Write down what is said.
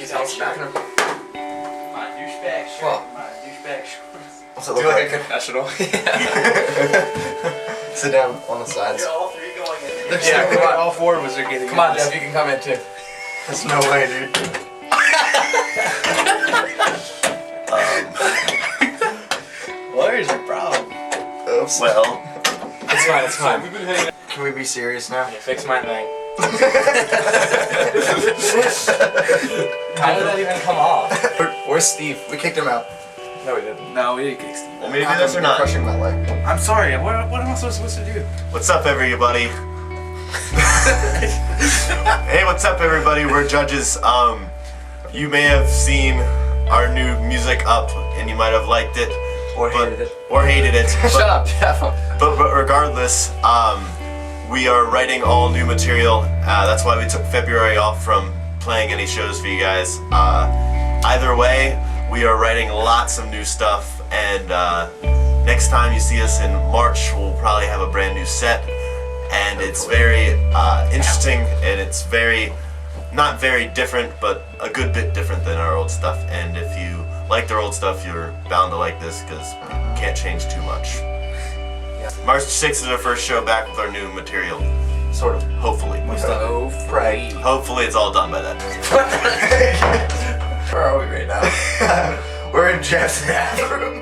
you tell us the bathroom? My douchebag shirt. Well. My douchebag shorts. What's it look like? Do like a confessional. Sit down on the sides. All three going in there. Yeah, come on. All four of us are getting Come on, Jeff, you can come in too. There's no way, dude. What is your problem? Oops. Well, It's fine, it's fine. We've been hanging out. Can we be serious now? Yeah, fix my thing. How did that even come off? Where's Steve? We kicked him out. No, we didn't. No, we didn't kick Steve. want me to do this or not? Crushing my leg. I'm sorry. What am I supposed to do? What's up, everybody? Hey, what's up, everybody? We're judges. You may have seen our new music up, and you might have liked it, Or hated it. or hated it. Shut up, Jeff. But regardless, we are writing all new material. That's why we took February off from playing any shows for you guys. Either way, we are writing lots of new stuff, and next time you see us in March, we'll probably have a brand new set. And it's very interesting, and it's not very different, but a good bit different than our old stuff. And if you liked our old stuff, you're bound to like this, because you can't change too much. March 6th is our first show back with our new material. Sort of, hopefully. So right. Hopefully it's all done by then. Where are we right now? We're in Jeff's bathroom.